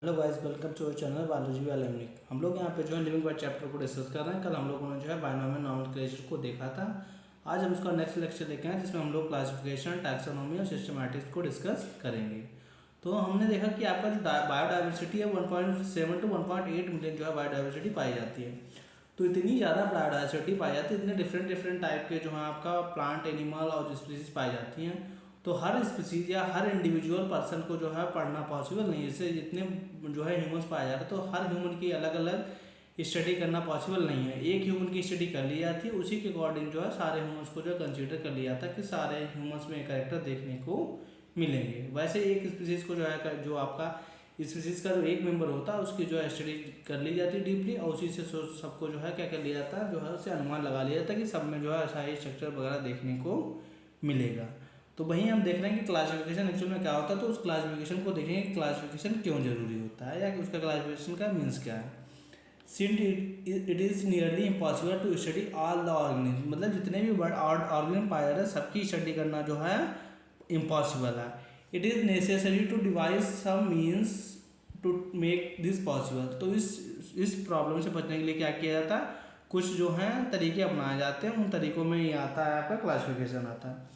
Hello guys, welcome to our channel biology वाला unique. हम लोग यहाँ पे जो है लिविंग पार्ट चैप्टर को डिस्कस कर रहे हैं। कल हम लोगों ने जो है बायनॉमियल नोमेनक्लेचर को देखा था। आज हम उसका नेक्स्ट लेक्चर लेके आए जिसमें हम लोग क्लासिफिकेशन, टैक्सोनॉमी और सिस्टमैटिक्स को डिस्कस करेंगे। तो हमने देखा कि आपका जो बायोडाइवर्सिटी है 1.7 to 1.8 मिलियन जो है बायोडाइवर्सिटी पाई जाती है। तो इतनी ज़्यादा बायोडाइवर्सिटी पाई जाती है, इतने डिफरेंट टाइप के जो है आपका प्लांट, एनिमल और स्पीसीज पाई जाती हैं। तो हर स्पीसीज या हर इंडिविजुअल पर्सन को जो है पढ़ना पॉसिबल नहीं है। जैसे जितने जो है ह्यूमंस पाए जाते हैं तो हर ह्यूमन की अलग अलग स्टडी करना पॉसिबल नहीं है। एक ह्यूमन की स्टडी कर ली जाती है, उसी के अकॉर्डिंग जो है सारे ह्यूमंस को जो है कंसीडर कर लिया जाता है कि सारे ह्यूमंस में कैरेक्टर देखने को मिलेंगे। वैसे एक स्पीसीज को जो है जो आपका स्पीसीज का जो एक मेंबर होता है उसकी जो है स्टडी कर ली जाती है डीपली, और उसी से सबको जो है क्या कर लिया जाता है, जो है उससे अनुमान लगा लिया जाता है कि सब में जो है ऐसा ही स्ट्रक्चर वगैरह देखने को मिलेगा। तो वहीं हम देख रहे हैं कि क्लासिफिकेशन एक्चुअल में क्या होता है। तो उस क्लासिफिकेशन को देखेंगे कि क्लासिफिकेशन क्यों जरूरी होता है या कि उसका क्लासिफिकेशन का मीन्स क्या है। Since it is nearly impossible to study all the organism, मतलब जितने भी ऑर्गेनिज्म पाए जा रहे हैं सबकी स्टडी करना जो है इम्पॉसिबल है। It is necessary to devise some means to make this possible. तो इस प्रॉब्लम से बचने के लिए क्या किया जाता है, कुछ जो है तरीके अपनाए जाते हैं। उन तरीकों में ये आता है आपका क्लासिफिकेशन आता है।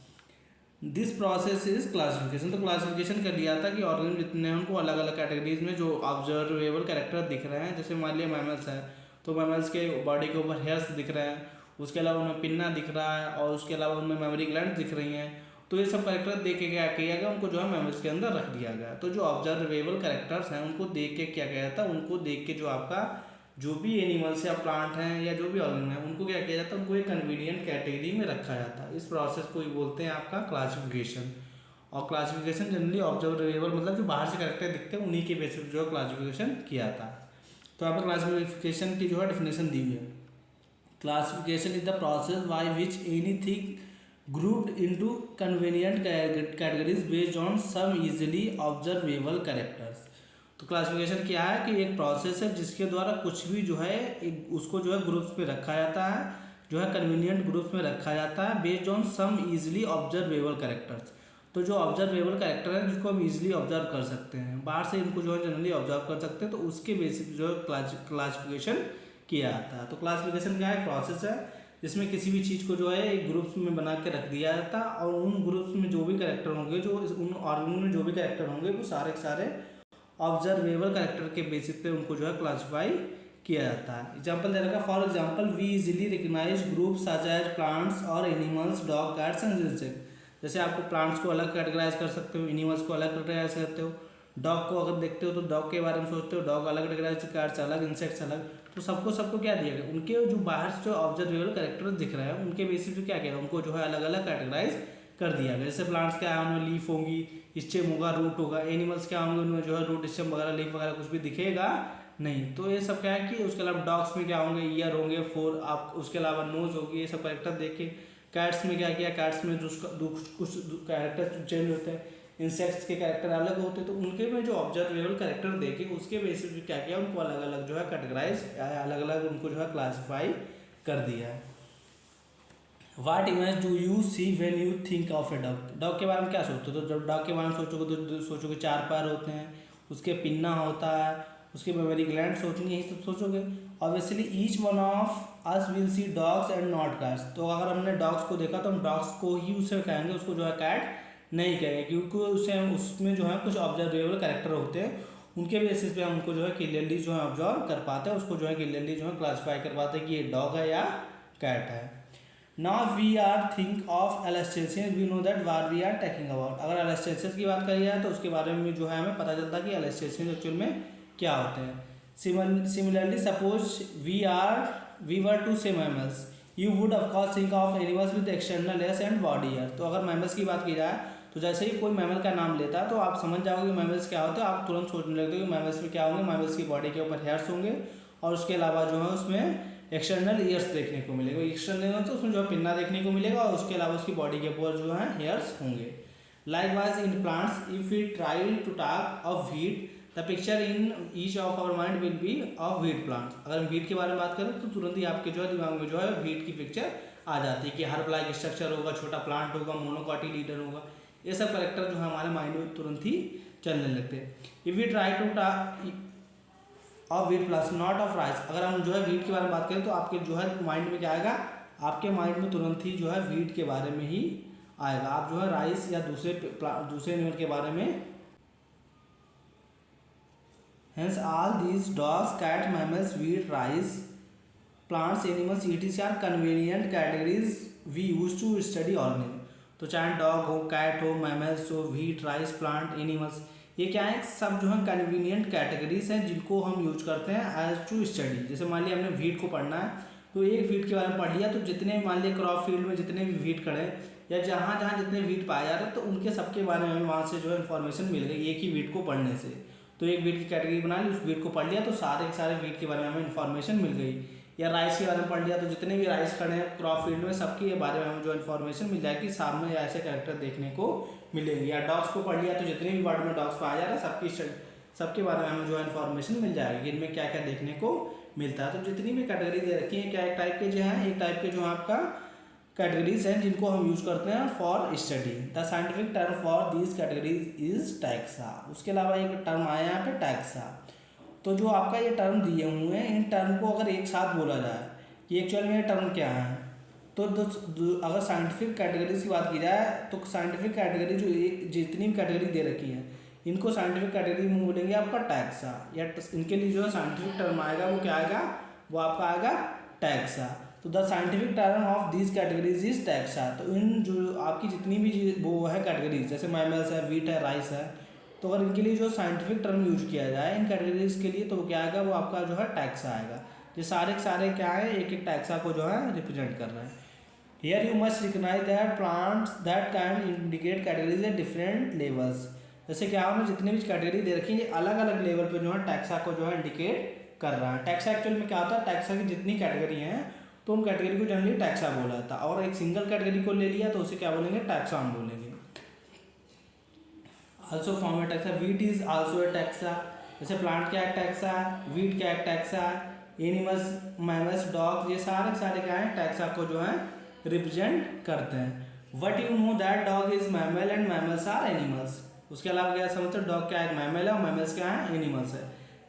This process is classification. तो क्लासिफिकेशन कर लिया था कि ऑर्गेनिज्म जितने हैं उनको अलग अलग कैटेगरीज में जो ऑब्जर्वेबल कैरेक्टर दिख रहे हैं। जैसे मान लिया मैमल्स है तो मैमल्स के बॉडी के ऊपर हेयर्स दिख रहे हैं, उसके अलावा उनमें पिन्ना दिख रहा है, और उसके अलावा उनमें मेमोरी ग्लैंड दिख रही हैं। तो ये सब कैरेक्टर देख के क्या किया गया, उनको जो है मैमल्स के अंदर रख दिया गया। तो जो ऑब्जर्वेबल कैरेक्टर्स हैं उनको देख के क्या किया जाता है, उनको देख के जो आपका जो भी एनिमल्स या प्लांट हैं या जो भी ऑर्गेनिज्म है उनको क्या किया जाता है, उनको एक कन्वीनियंट कैटेगरी में रखा जाता है। इस प्रोसेस को ही बोलते हैं आपका क्लासिफिकेशन। और क्लासिफिकेशन जनरली ऑब्जर्वेबल मतलब जो बाहर से कैरेक्टर दिखते हैं उन्हीं के बेसिस पर जो क्लासिफिकेशन किया जाता है। तो यहाँ पर क्लासिफिकेशन की जो है डेफिनेशन दी हुई है। Classification is the process by which anything grouped into convenient categories based on some easily observable characters। तो क्लासिफिकेशन क्या है कि एक प्रोसेस है जिसके द्वारा कुछ भी जो है उसको जो है ग्रुप्स में रखा जाता है, जो है कन्वीनियंट ग्रुप्स में रखा जाता है based on some easily observable characters. तो जो ऑब्जर्वेबल कैरेक्टर है जिसको हम इजीली ऑब्जर्व कर सकते हैं, बाहर से इनको जो है जनरली ऑब्जर्व कर सकते हैं, तो उसके बेसिस जो है क्लासिफिकेशन किया जाता है। तो क्लासिफिकेशन क्या है, प्रोसेस है जिसमें किसी भी चीज़ को जो है एक ग्रुप्स में बना के रख दिया जाता है, और उन ग्रुप्स में जो भी कैरेक्टर होंगे, जो उन ऑर्गेनिज्म में जो भी कैरेक्टर होंगे वो सारे के सारे ऑब्जर्वेबल कैरेक्टर के बेसिस पे उनको जो है क्लासिफाई किया जाता है। एग्जाम्पल दे रखा, for example we easily recognise group such as plants और animals, dog, cats and insect. जैसे आपको प्लांट्स को अलग कैटेगराइज कर सकते हो, एनिमल्स को अलग कैटेगराइज करते हो, डॉग को अगर देखते हो तो डॉग के बारे में सोचते हो, डॉग अलग कैटेगराइज, कैट्स अलग, इंसेक्ट्स अलग। तो सबको क्या दिया गया, उनके जो बाहर से जो ऑब्जर्वेबल कैरेक्टर्स दिख रहे हैं उनके बेसिस पे क्या किया, उनको जो है अलग अलग कैटेगराइज कर दिया गया। जैसे प्लांट्स क्या है, उनमें लीफ होगी, स्टेम होगा, रूट होगा। एनिमल्स क्या होंगे, उनमें जो है रूट, स्टेम वगैरह, लीफ वगैरह कुछ भी दिखेगा नहीं। तो ये सब क्या है कि उसके अलावा डॉग्स में क्या होंगे, ईयर होंगे, फोर, आप उसके अलावा नोज होगी, ये सब कैरेक्टर देख के। कैट्स में क्या किया, कैट्स में कुछ कैरेक्टर चेंज होते हैं, इंसेक्ट्स के कैरेक्टर अलग होते हैं। तो उनके में जो ऑब्जर्वेबल कैरेक्टर देखे उसके बेसिस पे क्या किया, उनको अलग अलग जो है कैटेगराइज, अलग अलग उनको जो है क्लासीफाई कर दिया है। What image do you see when you think of a dog. Dog के बारे में क्या सोचते हो, तो जब डॉग के बारे में सोचोगे तो सोचोगे चार पैर होते हैं, उसके पिन्ना होता है, उसके मेमोरी ग्लैंड सोचेंगे, यही सब सोचोगे। Obviously each one of us will see dogs and not cats. तो अगर हमने डॉग्स को देखा तो हम डॉग्स को ही उसे कहेंगे, उसको जो है कैट नहीं कहेंगे, क्योंकि उसे उसमें जो है कुछ ऑब्जर्वेबल कैरेक्टर होते हैं, उनके बेसिस पे हम उनको जो है क्लियरली जो है ऑब्जर्व कर पाते हैं, उसको जो है क्लियरली जो है क्लासीफाई कर पाते हैं कि ये डॉग है या कैट है। Now we are think of Alsatian, we know that what we are talking about. अगर एलस्टेशियन की बात करी जाए तो उसके बारे में जो है हमें पता चलता है कि एलस्टेशियन एक्चुअल में क्या होते हैं। Similarly suppose we were to say mammals, you would of course think of animals with external ears and body hair. तो अगर मैमल्स की बात की जाए तो जैसे ही कोई मैमल का नाम लेता है तो आप समझ जाओगे मैमल्स क्या होता है, आप तुरंत सोचने लगते हो कि मैमल्स में क्या होंगे, मैमल्स की बॉडी के ऊपर हेयर्स होंगे, और उसके अलावा जो है उसमें एक्सटर्नल ईयर्स देखने को मिलेगा। एक्सटर्नल तो उसमें जो है पिन्ना देखने को मिलेगा, और उसके अलावा उसकी बॉडी के ऊपर जो है हेयर्स होंगे। Likewise in plants, if we try to talk of wheat, the picture in each of our mind will be of wheat plants. अगर हम वीट के बारे में बात करें तो तुरंत ही आपके जो है दिमाग में जो है वीट की पिक्चर आ जाती है कि हर प्लाग स्ट्रक्चर होगा, छोटा प्लांट होगा, मोनोकॉटिलीडन होगा। ये सब कैरेक्टर जो है हमारे माइंड में तुरंत ही चलने लगते हैं। If we try to of wheat plus not of rice, अगर हम जो है व्हीट के बारे में बात करें तो आपके जो है माइंड में क्या आएगा, आपके माइंड में तुरंत ही जो है व्हीट के बारे में ही आएगा। आप जो है राइस या दूसरे एनिमल के बारे में, hence all these dogs cat mammals wheat rice plants animals etc are convenient categories we use to study organism. तो चाहे डॉग हो, कैट हो, मैमल्स हो, व्हीट, राइस, प्लांट, एनिमल्स, ये क्या है, सब जो है कन्वीनियंट कैटेगरीज हैं जिनको हम यूज करते हैं एज टू स्टडी। जैसे मान लिया हमने व्हीट को पढ़ना है तो एक व्हीट के बारे में पढ़ लिया, तो जितने मान लिया क्रॉप फील्ड में जितने भी व्हीट खड़े या जहाँ जहाँ जितने व्हीट पाए जा रहे हैं तो उनके सबके बारे में हमें वहाँ से जो है इन्फॉर्मेशन मिल गई एक ही व्हीट को पढ़ने से। तो एक व्हीट की कैटेगरी बना ली, उस व्हीट को पढ़ लिया तो सारे के सारे व्हीट के बारे में हमें इन्फॉर्मेशन मिल गई। या राइस के बारे में पढ़ लिया तो जितने भी राइस खड़े हैं क्रॉप फील्ड में सबके बारे में हमें जो इन्फॉर्मेशन मिल जाएगी, सामने ऐसे कैरेक्टर देखने को मिलेंगे। या डॉग्स को पढ़ लिया तो जितने भी वर्ड में डॉग्स पाया जा रहा है सबके बारे में हमें जो है इन्फॉर्मेशन मिल जाएगी, इनमें क्या क्या देखने को मिलता है। तो जितनी भी कैटेगरी दे रखी है क्या एक टाइप के जो है, एक टाइप के जो आपका कैटेगरीज हैं जिनको हम यूज करते हैं for study. The scientific term for these categories is taxa. उसके अलावा एक टर्म आया यहाँ पे टैक्सा। तो जो आपका ये टर्म दिए हुए हैं इन टर्म को अगर एक साथ बोला जाए कि एक्चुअल में ये टर्म क्या है, तो अगर साइंटिफिक कैटेगरीज की बात की जाए तो साइंटिफिक कैटेगरी जो जितनी भी कैटेगरी दे रखी है इनको साइंटिफिक कैटेगरी में बोलेंगे आपका टैक्सा। या इनके लिए जो साइंटिफिक टर्म आएगा वो क्या आएगा, वो आपका आएगा टैक्सा। तो the scientific term of these categories is taxa. तो इन जो आपकी जितनी भी वो है कैटेगरीज, जैसे मैमल्स है, व्हीट है, राइस है, तो अगर इनके लिए जो साइंटिफिक टर्म यूज किया जाए इन कैटेगरीज के लिए तो क्या आएगा, वो आपका जो है टैक्सा आएगा। ये सारे के सारे क्या है, एक एक टैक्सा को जो है रिप्रेजेंट कर रहे हैं। Here you must recognise that plants that can indicate categories at different levels. जैसे क्या हमने जितनी भी कैटेगरी दे रखी है अलग अलग लेवल पे जो है टैक्सा को जो है इंडिकेट कर रहा है। टैक्सा एक्चुअल में क्या होता है, टैक्सा की जितनी कैटेगरी हैं तो उन कैटेगरी को जनरली टैक्सा बोला जाता है, और एक सिंगल कैटेगरी को ले लिया तो उसे क्या बोलेंगे, टैक्सॉन बोलेंगे। Also form A taxa, wheat is also a taxa. जैसे प्लांट क्या है टैक्सा, व्हीट क्या है टैक्सा, एनिमल्स, मैमल्स, डॉग्स, ये सारे सारे क्या है टैक्सा को जो है रिप्रेजेंट करते हैं। What you know that dog is mammal and mammals are animals. उसके अलावा क्या समझते हो, डॉग क्या है मैमल है और मैमल्स क्या है एनिमल्स है।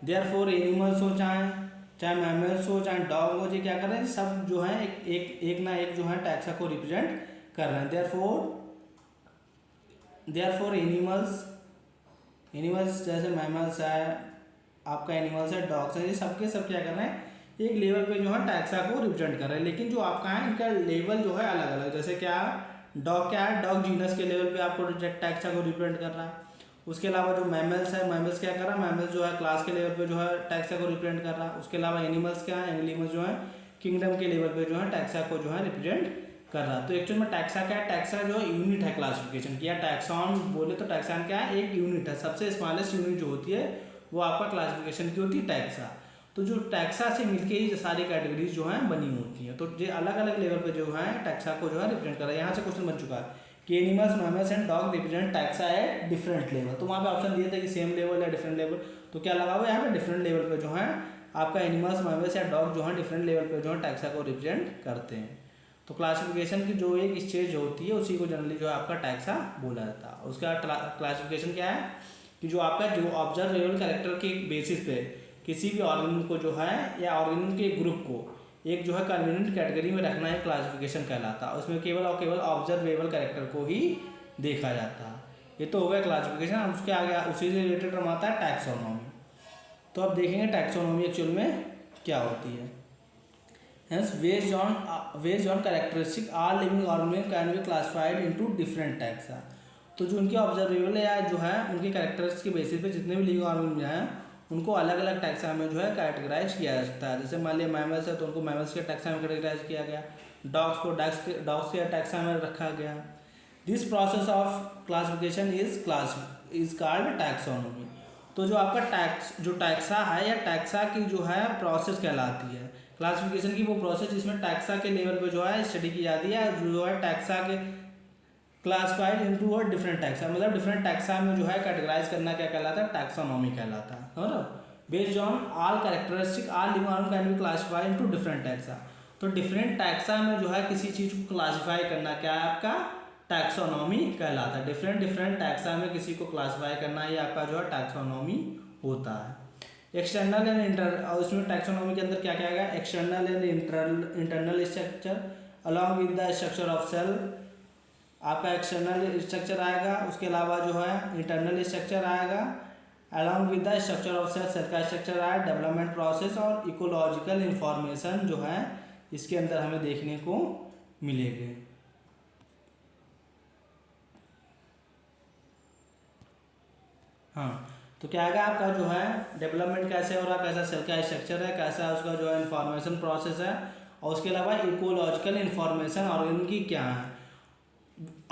देयरफॉर एनिमल्स हो चाहे मैमल्स हो चाहे डॉग हो, ये क्या कर रहे हैं, सब जो है एक ना एक जो है टैक्सा को रिप्रेजेंट कर रहे हैं। देयरफॉर एनिमल्स जैसे मैमल्स है, आपका एनिमल्स है, डॉग्स है, ये सबके सब क्या कर रहे हैं, एक लेवल पे जो है टैक्सा को रिप्रेजेंट कर रहे हैं। लेकिन जो आपका है इनका लेवल जो है अलग अलग। जैसे क्या डॉग क्या है, डॉग जीनस के लेवल पे आपको टैक्सा को रिप्रेजेंट कर रहा है। उसके अलावा जो मैमल्स है, मैमल्स क्या कर रहा है, मैमल्स जो है क्लास के लेवल पे जो है टैक्सा को रिप्रेजेंट कर रहा है। उसके अलावा एनिमल्स क्या है, एनिमल्स जो है किंगडम के लेवल पे जो है टैक्सा को जो है रिप्रेजेंट कर रहा है। तो एक्चुअल में टैक्सा क्या है, टैक्सा जो यूनिट है क्लासिफिकेशन की, या टैक्सॉन बोले तो टैक्सॉन क्या है, एक यूनिट है। सबसे स्मॉलेस्ट यूनिट जो होती है वो आपका क्लासिफिकेशन की होती है टैक्सा। तो जो टैक्सा से मिलके ही सारी कैटेगरीज जो हैं बनी होती हैं। तो ये अलग अलग लेवल पे जो है टैक्सा को जो है रिप्रेजेंट कर रहा है। यहाँ से क्वेश्चन बन चुका है कि animals, mammals and dog represent taxa at different level. तो वहाँ पे ऑप्शन दिए थे कि सेम लेवल या डिफरेंट लेवल, तो क्या लगा हुआ है यहाँ पे डिफरेंट लेवल पे जो है आपका एनिमल्स, मैमल्स या डॉग जो है डिफरेंट लेवल पे जो है टैक्सा को रिप्रेजेंट करते हैं। तो क्लासिफिकेशन की जो एक स्टेज होती है उसी को जनरली जो है आपका टैक्सा बोला जाता है। उसका क्लासिफिकेशन क्या है कि जो आपका जो ऑब्जर्वेबल कैरेक्टर के बेसिस पे किसी भी ऑर्गेनिज्म को जो है या ऑर्गेनिज्म के ग्रुप को एक जो है कन्वीनियंट कैटेगरी में रखना है क्लासिफिकेशन कहलाता है। उसमें केवल और केवल ऑब्जर्वेबल कैरेक्टर को ही देखा जाता है। ये तो हो गया क्लासिफिकेशन। उसके आगे उसी से रिलेटेड टर्म आता है टैक्सोनॉमी। तो अब देखेंगे टैक्सोनॉमी एक्चुअल में क्या होती है। Hence, based on characteristic, all living organisms can be classified into different taxa। तो जो उनके ऑब्जर्वेबल या जो है उनके कैरेक्टर्स के बेसिस पे जितने भी लिविंग ऑर्गेनिज्म हैं उनको अलग अलग टैक्सा में जो है कैटेगराइज किया जा सकता है। जैसे मान लिया मैमल्स है तो उनको मैमल्स के टैक्सा में कैटेगराइज किया गया, डॉग्स को डॉग्स के टैक्सा में रखा गया। This process of classification is called taxonomy. तो जो आपका जो टैक्सा है या टैक्सा की जो है प्रोसेस कहलाती है क्लासिफिकेशन की, वो प्रोसेस जिसमें टैक्सा के लेवल पे जो है स्टडी की जाती है। जो है टैक्सा के classified into a different taxa, मतलब डिफरेंट टैक्सा में जो है कैटेगराइज करना क्या कहलाता है, टैक्सोनॉमी कहलाता है। समझ लो, based on all characteristic all living organism can be classified into different taxa. तो डिफरेंट टैक्सा में जो है किसी चीज़ को क्लासिफाई करना क्या है आपका टैक्सोनॉमी कहलाता है। डिफरेंट डिफरेंट टैक्सा में किसी को क्लासिफाई करना, ये आपका जो है टैक्सोनॉमी होता है। एक्सटर्नल एंड इंटर, उसमें टैक्सोनॉमी के अंदर क्या क्या आएगा, external and internal structure along with the structure of cell, आपका एक्सटर्नल स्ट्रक्चर आएगा। उसके अलावा जो है इंटरनल स्ट्रक्चर आएगा along with the structure of cell, cell का स्ट्रक्चर आएगा, डेवलपमेंट प्रोसेस और इकोलॉजिकल इंफॉर्मेशन जो है इसके अंदर हमें देखने को मिलेगी। हाँ, तो क्या आएगा आपका जो है डेवलपमेंट कैसे हो रहा, कैसा सेल का स्ट्रक्चर है, कैसा उसका जो है इंफॉर्मेशन प्रोसेस है, और उसके अलावा इकोलॉजिकल इंफॉर्मेशन और इनकी क्या है,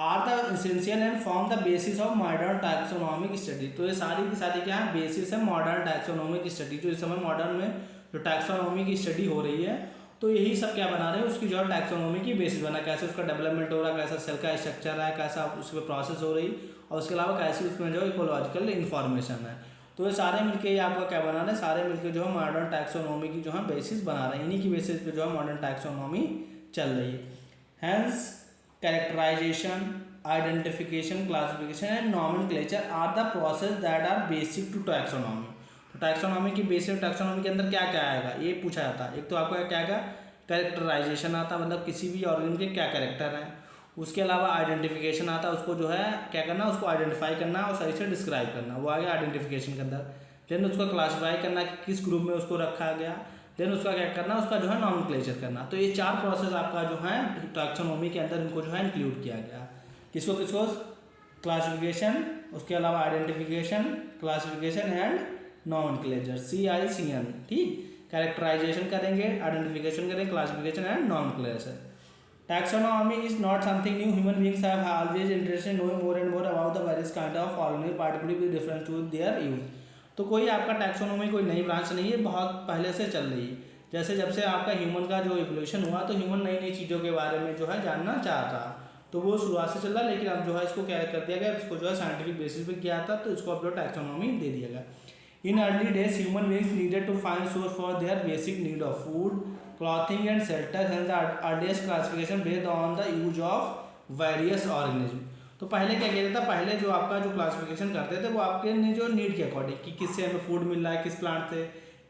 are the essential and form the basis of modern taxonomic study. तो ये सारी की सारी क्या है, बेसिस है मॉडर्न टैक्सोनॉमिक स्टडी। जो इस समय मॉडर्न में जो टैक्सोनॉमी की स्टडी हो रही है, तो यही सब क्या बना रहे हैं, उसकी जो है टैक्सोनॉमी की बेसिस बना, कैसे उसका डेवलपमेंट हो रहा है, कैसा सेल का स्ट्रक्चर है, कैसा उसमें प्रोसेस हो रही, और उसके अलावा कैसी उसमें जो इकोलॉजिकल इन्फॉर्मेशन है। तो ये सारे मिलके ये आपका क्या बना रहे हैं, सारे मिलके जो है मॉडर्न टैक्सोनॉमी की जो है बेसिस बना रहे हैं। इन्हीं की बेसिस पे जो है मॉडर्न टैक्सोनॉमी चल रही है। Hence characterisation, identification, classification and nomenclature are the process that are basic to taxonomy. तो टैक्सोनॉमी की बेसिक, टैक्सोनॉमी के अंदर क्या क्या आएगा ये पूछा जाता है। एक तो आपका क्या आएगा, कैरेक्टराइजेशन आता है, मतलब किसी भी ऑर्गन के क्या कैरेक्टर हैं। उसके अलावा आइडेंटिफिकेशन आता है, उसको जो है क्या करना, उसको आइडेंटिफाई करना और सही से डिस्क्राइब करना, वो आ गया आइडेंटिफिकेशन के अंदर। देन उसको क्लासीफाई करना कि किस ग्रुप में उसको रखा गया। देन उसका क्या करना, उसका जो है नॉमेनक्लेचर करना। तो ये चार प्रोसेस आपका जो है टैक्सोनॉमी के अंदर इनको जो है इंक्लूड किया गया। किसको किसको, क्लासिफिकेशन, उसके अलावा identification, classification and nomenclature, CICN, ठीक। कैरेक्टराइजेशन करेंगे, आइडेंटिफिकेशन करेंगे, classification and nomenclature. Taxonomy is not something new. Human beings have always interested in knowing more and more about the various kind of organisms, particularly with reference to their use. तो कोई आपका taxonomy कोई नई branch नहीं है, बहुत पहले से चल रही है। जैसे जब से आपका ह्यूमन का जो इवोल्यूशन हुआ, तो ह्यूमन नई नई चीज़ों के बारे में जो है जानना चाहता, तो वो शुरुआत से चल रहा है। लेकिन अब जो है इसको क्या कर दिया गया, इसको जो है साइंटिफिक बेसिस पे किया था, तो इसको अब जो टैक्सोनॉमी दे दिया गया। In early days human beings needed to find source for their basic need of food, clothing and shelter, hence the earliest classification based on the use of various organism। तो पहले क्या कहते था, पहले जो आपका जो क्लासिफिकेशन करते थे वो आपके जो नीड के अकॉर्डिंग, कि किससे हमें फूड मिल रहा है, किस प्लांट से,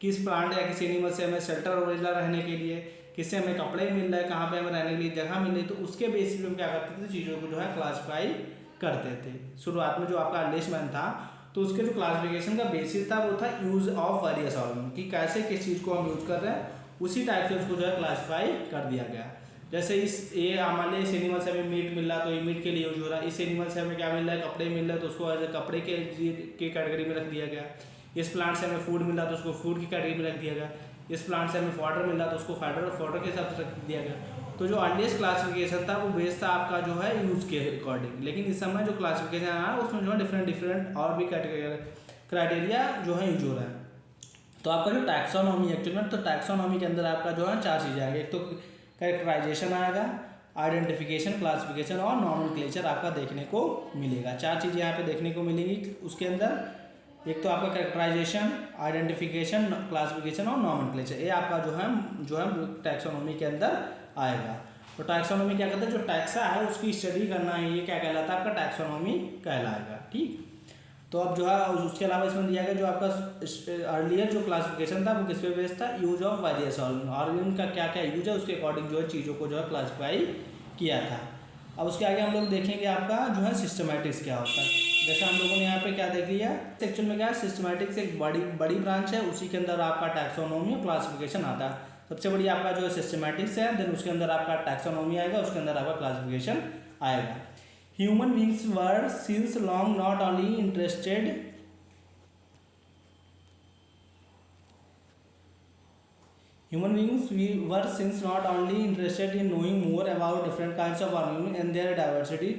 किस प्लांट या किसी एनिमल से हमें शेल्टर मिल रहा रहने के लिए, किससे हमें कपड़े मिल रहा है, कहाँ पे हमें रहने के लिए जगह मिल रही, तो उसके बेसिस पे हम क्या करते थे, चीज़ों को जो है क्लासीफाई करते थे। शुरुआत में जो आपका लिस्टमैन था, तो उसके जो क्लासिफिकेशन का बेसिस था वो था यूज ऑफ वेरियस ऑर्गन, कि कैसे किस चीज़ को हम यूज कर रहे हैं, उसी टाइप से उसको जो है क्लासिफाई कर दिया गया। जैसे इस ये मान लिया इस एनिमल से हमें मीट मिल रहा, तो ये मीट के लिए यूज हो रहा है। इस एनिमल से हमें क्या मिल रहा है, कपड़े मिल रहे हैं, तो उसको एज ए कपड़े के कैटेगरी में रख दिया गया। इस प्लांट से हमें फूड मिल रहा, तो उसको फूड की कैटेगरी में रख दिया गया। इस प्लांट से हमें वाटर मिल रहा, तो उसको वाटर के हिसाब से रख दिया गया। तो जो अर्लीस्ट क्लासिफिकेशन था वो बेस्ड था आपका जो है यूज के अकॉर्डिंग। लेकिन इस समय जो क्लासिफिकेशन आया उसमें जो है डिफरेंट डिफरेंट और भी क्राइटेरिया जो है यूज हो रहा है। तो आपका जो टैक्सोनॉमी एक्चुअल में, तो टैक्सोनॉमी के अंदर आपका जो है चार चीज़ें आएगी। एक तो कैरेक्टराइजेशन आएगा, आइडेंटिफिकेशन, क्लासिफिकेशन और नॉमेनक्लेचर आपका देखने को मिलेगा। चार चीज़ें यहाँ पे देखने को मिलेंगी उसके अंदर। एक तो आपका कैरेक्टराइजेशन, आइडेंटिफिकेशन, क्लासिफिकेशन और नॉमेनक्लेचर, ये आपका जो है टैक्सोनॉमी के अंदर आएगा। तो टैक्सोनॉमी क्या कहते हैं, जो टैक्सा है उसकी स्टडी करना है, ये क्या कहलाता है, आपका टैक्सोनॉमी कहलाएगा, ठीक। तो अब जो है उसके अलावा इसमें दिया गया जो आपका अर्लियर जो क्लासिफिकेशन था वो किस पे बेस्ड था, यूज ऑफ वेरियस ऑर्गन का क्या क्या यूज है उसके अकॉर्डिंग जो है चीज़ों को जो है क्लासिफाई किया था। अब उसके आगे हम लोग देखेंगे आपका जो है सिस्टमैटिक्स क्या होता है। जैसे हम लोगों ने यहाँ पे क्या देख लिया, सेक्शन में क्या है, सिस्टमैटिक्स एक बड़ी ब्रांच है, उसी के अंदर आपका टैक्सोनॉमी और क्लासिफिकेशन आता है। सबसे बड़ी आपका जो है सिस्टमैटिक्स है, देन उसके अंदर आपका टैक्सोनॉमी आएगा, उसके अंदर आपका क्लासिफिकेशन आएगा। Human beings were since long not only interested in knowing more about different kinds of organisms and their diversity,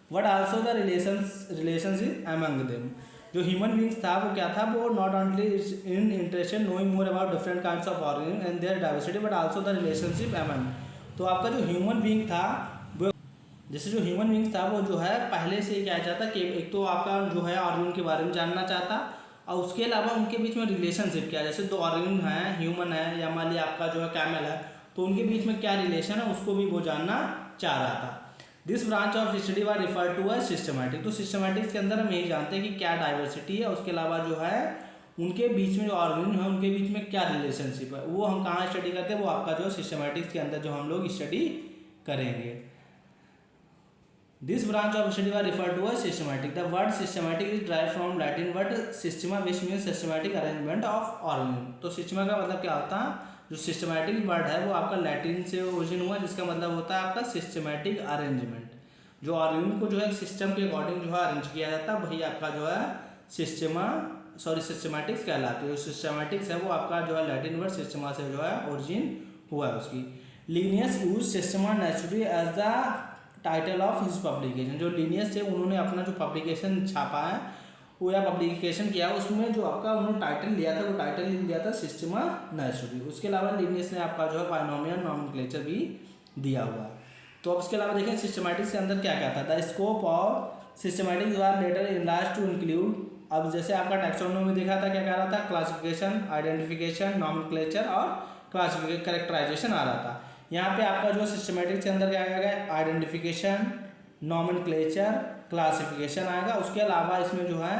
but also the relationship among them। जो ह्यूमन बींग्स था वो क्या था, वो not only in interested knowing more about different kinds of organism and their diversity but also the relationship among. तो आपका जो human being था, जैसे जो ह्यूमन बींग्स था वो जो है पहले से क्या चाहता कि एक तो आपका जो है ऑर्गन के बारे में जानना चाहता, और उसके अलावा उनके बीच में रिलेशनशिप क्या, जैसे दो ऑर्गन है, ह्यूमन है या मान लिया आपका जो है कैमल है, तो उनके बीच में क्या रिलेशन है उसको भी वो जानना चाह रहा था। This branch of study was refer to as systematic. तो सिस्टमैटिक्स के अंदर हम यही जानते हैं कि क्या डाइवर्सिटी है, उसके अलावा जो है उनके बीच में जो ऑर्गेनिज्म है उनके बीच में क्या रिलेशनशिप है, वो हम कहाँ स्टडी करते हैं, वो आपका जो सिस्टमैटिक्स के अंदर जो हम लोग स्टडी करेंगे। This branch of study was refer to as systematic. The word systematic is drive from Latin word systema which means systematic arrangement of organism. तो सिस्टमा का मतलब क्या होता है, जो सिस्टमैटिक वर्ड है वो आपका लैटिन से ओरिजिन हुआ, जिसका मतलब होता है आपका सिस्टमैटिक अरेंजमेंट। जो ऑर्गेनिज्म को जो है सिस्टम के अकॉर्डिंग जो है अरेंज किया जाता है, वही आपका जो है सिस्टमैटिक्स कहलाती है। जो सिस्टमैटिक्स है वो आपका जो है लैटिन वर्ड सिस्टमा से जो है ओरिजिन हुआ है उसकी। Linnaeus use systema naturally as the title of his publication. जो लिनियस थे उन्होंने अपना जो पब्लिकेशन छापा है वो या पब्लिकेशन किया उसमें जो आपका उन्होंने टाइटल लिया था वो टाइटल लिया था सिस्टमा नेचुरली। उसके अलावा लिनियस ने आपका जो है बाइनोमियल नॉमेनक्लेचर भी दिया हुआ। तो अब इसके अलावा देखें सिस्टमैटिक्स के अंदर क्या क्या था। The scope of systematics was later enlarged to include, अब जैसे आपका टैक्सोनॉमी देखा था क्या कह रहा था, क्लासिफिकेशन, आइडेंटिफिकेशन, नॉमेनक्लेचर और क्लासिफिकेशन कैरेक्टराइजेशन आ रहा था। यहाँ पे आपका जो सिस्टमैटिक्स के अंदर क्या आएगा, आइडेंटिफिकेशन, नॉमेनक्लेचर, क्लासिफिकेशन आएगा। उसके अलावा इसमें जो है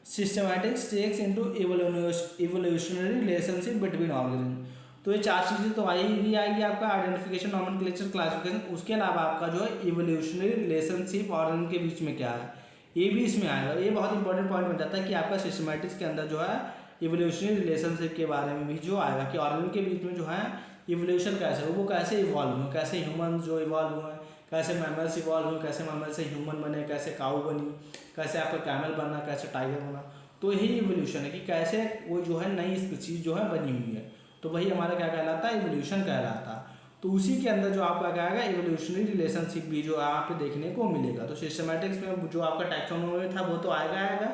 systematics takes into evolutionary relationship between organism. तो ये चार चीज़ें तो ही आएगी आपका, आइडेंटिफिकेशन, नॉमेनक्लेचर, क्लासिफिकेशन। उसके अलावा आपका जो है इवोल्यूशनरी रिलेशनशिप ऑर्गेनिज्म के बीच में क्या है, ये भी इसमें आएगा। ये बहुत इंपॉर्टेंट पॉइंट बन जाता है कि आपका सिस्टमैटिक्स के अंदर जो है इवोल्यूशनरी रिलेशनशिप के बारे में भी जो आएगा कि ऑर्गेनिज्म के बीच में जो है इवोल्यूशन कैसे हो, वो कैसे इवॉल्व हुए, कैसे ह्यूमन जो इवॉल्व हुए, कैसे मैमल्स इवॉल्व हुए, कैसे मैमल से ह्यूमन बने, कैसे काऊ बनी, कैसे आपका कैमल बना, कैसे टाइगर बना। तो यही इवोल्यूशन है कि कैसे वो जो है नई स्पीशीज जो है बनी हुई है। तो वही हमारा क्या कहलाता है, इवोल्यूशन कहलाता है। तो उसी के अंदर जो आपका क्या आएगा, इवोल्यूशनरी रिलेशनशिप भी जो आप देखने को मिलेगा। तो सिस्टमैटिक्स में जो आपका टैक्सोनॉमी था वो तो आएगा।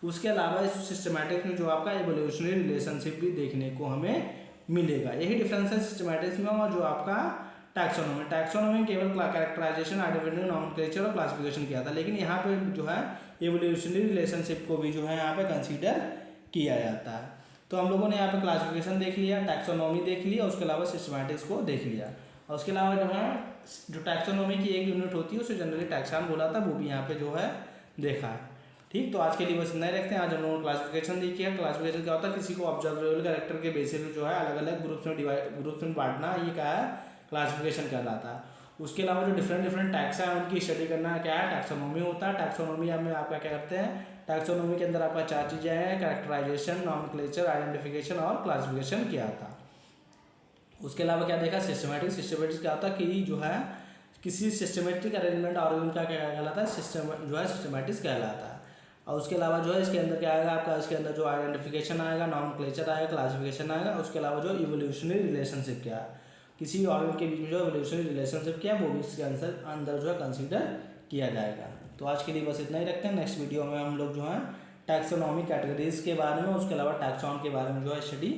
उसके अलावा इस सिस्टमैटिक्स में जो आपका इवोल्यूशनरी रिलेशनशिप भी देखने को हमें मिलेगा। यही डिफरेंस है सिस्टमैटिक्स में और जो आपका टैक्सोनॉमी। टैक्सोनॉमी केवल कैरेक्टराइजेशन, आइडेंटिफिकेशन, नॉमेनक्लेचर और क्लासिफिकेशन किया था, लेकिन यहाँ पे जो है इवोल्यूशनरी रिलेशनशिप को भी जो है यहाँ पे कंसीडर किया जाता है। तो हम लोगों ने यहाँ पे क्लासिफिकेशन देख लिया, टैक्सोनॉमी देख लिया, उसके अलावा सिस्टमैटिक्स को देख लिया। और उसके अलावा जो है जो टैक्सोनॉमी की एक यूनिट होती है उसे जनरली टैक्सान बोला था, वो भी यहाँ पे जो है देखा है। ठीक, तो आज के लिए बस इतना ही रखते हैं। आज हम लोगों ने क्लासिफिकेशन देखी है। क्लासिफिकेशन क्या होता है, किसी को ऑब्जर्वेबल कैरेक्टर के बेसिस पे जो है अलग अलग ग्रुप्स में बांटना, ये क्या है, क्लासिफिकेशन कहलाता है। उसके अलावा जो डिफरेंट टैक्स है उनकी स्टडी करना क्या है, टैक्सोनॉमी होता है। टैक्सोनॉमी में आपका क्या करते हैं, टैक्सोनॉमी के अंदर आपका चार चीज़ें हैं, कैरेक्टराइजेशन, नॉमेनक्लेचर, आइडेंटिफिकेशन और क्लासिफिकेशन किया था। उसके अलावा क्या देखा, सिस्टमैटिक्स क्या होता है कि जो है किसी सिस्टमेटिक अरेंजमेंट ऑर्गेनिज्म का क्या कहलाता है, सिस्टम जो है सिस्टमैटिक्स कहलाता है। और उसके अलावा जो है इसके अंदर क्या आएगा आपका, इसके अंदर जो आइडेंटिफिकेशन आएगा, नॉमेनक्लेचर आएगा, क्लासिफिकेशन आएगा। उसके अलावा जो इवोल्यूशनरी रिलेशनशिप क्या है, किसी ऑर्गेनिज्म के बीच में जो इवोल्यूशनरी रिलेशनशिप क्या है वो भी इसके अंदर जो है कंसीडर किया जाएगा। तो आज के लिए बस इतना ही रखते हैं। नेक्स्ट वीडियो में हम लोग जो है टैक्सोनॉमी कैटेगरीज के बारे में, उसके अलावा टैक्सॉन के बारे में जो है स्टडी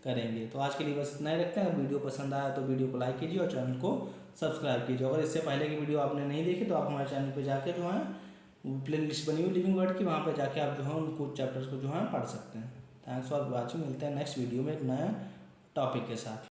करेंगे। तो आज के लिए बस इतना ही रखते हैं। अगर वीडियो पसंद आया तो वीडियो को लाइक कीजिए और चैनल को सब्सक्राइब कीजिए। अगर इससे पहले की वीडियो आपने नहीं देखी तो आप हमारे चैनल पर जाके जो है प्ले लिस्ट बनी हुई लिविंग वर्ड की, वहाँ पर जाके आप जो है उन कुछ चैप्टर्स को जो है पढ़ सकते हैं। Thanks for watching. मिलते हैं नेक्स्ट वीडियो में एक नया टॉपिक के साथ।